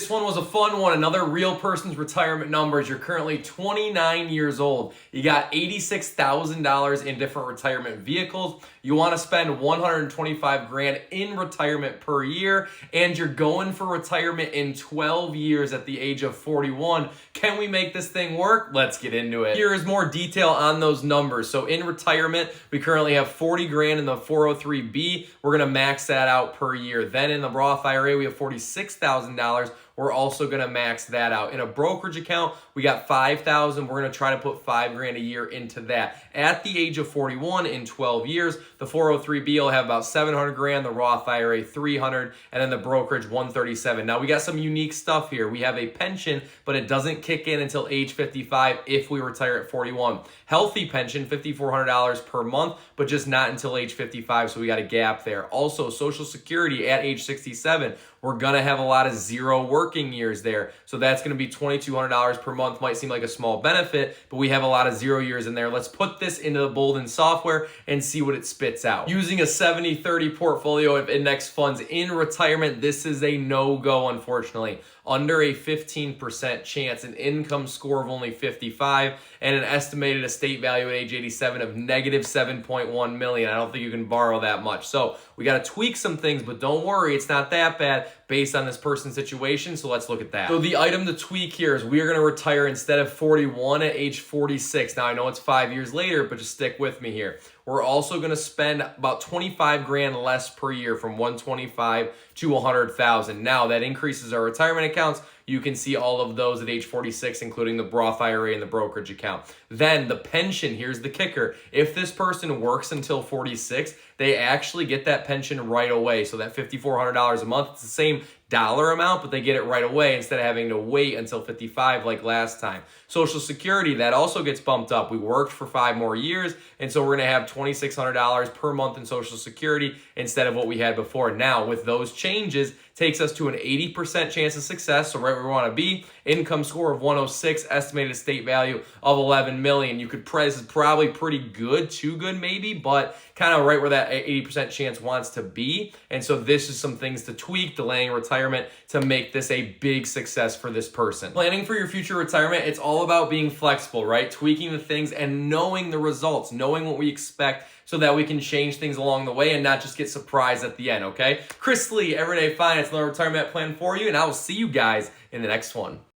This one was a fun one. Another real person's retirement numbers. You're currently 29 years old. You got $86,000 in different retirement vehicles. You want to spend 125 grand in retirement per year, and you're going for retirement in 12 years at the age of 41. Can we make this thing work? Let's get into it. Here is more detail on those numbers. So in retirement, we currently have 40 grand in the 403B. We're going to max that out per year. Then in the Roth IRA, we have $46,000. We're also going to max that out. In a brokerage account, we got $5,000. We're going to try to put $5 grand a year into that. At the age of 41 in 12 years, the 403B will have about 700 grand, the Roth IRA 300, and then the brokerage 137. Now we got some unique stuff here. We have a pension, but it doesn't kick in until age 55 if we retire at 41. Healthy pension, $5,400 per month, but just not until age 55, so we got a gap there. Also, Social Security at age 67. We're going to have a lot of zero working years there. So that's going to be $2,200 per month. Might seem like a small benefit, but we have a lot of 0 years in there. Let's put this into the Bolden software and see what it spits out. Using a 70-30 portfolio of index funds in retirement, this is a no-go, unfortunately. Under a 15% chance, an income score of only 55, and an estimated estate value at age 87 of negative 7.1 million. I don't think you can borrow that much. So we got to tweak some things, but don't worry, it's not that bad based on this person's situation. So let's look at that. So the item to tweak here is we are going to retire instead of 41 at age 46. Now I know it's 5 years later, but just stick with me here. We're also going to spend about 25 grand less per year, from 125 to 100,000. Now that increases our retirement accounts. You can see all of those at age 46, including the Roth IRA and the brokerage account. Then the pension, here's the kicker. If this person works until 46, they actually get that pension right away. So that $5,400 a month, it's the same dollar amount, but they get it right away instead of having to wait until 55 like last time. Social Security, that also gets bumped up. We worked for 5 more years, and so we're going to have $2,600 per month in Social Security instead of what we had before. Now, with those changes, takes us to an 80% chance of success, so right where we want to be. Income score of 106, estimated estate value of 11 million. You could this is probably pretty good, too good maybe, but kind of right where that 80% chance wants to be. And so this is some things to tweak, delaying retirement, to make this a big success for this person. Planning for your future retirement, it's all about being flexible, right? Tweaking the things and knowing the results, knowing what we expect, so that we can change things along the way and not just get surprised at the end, okay? Chris Lee, Everyday Finance, another retirement plan for you, and I will see you guys in the next one.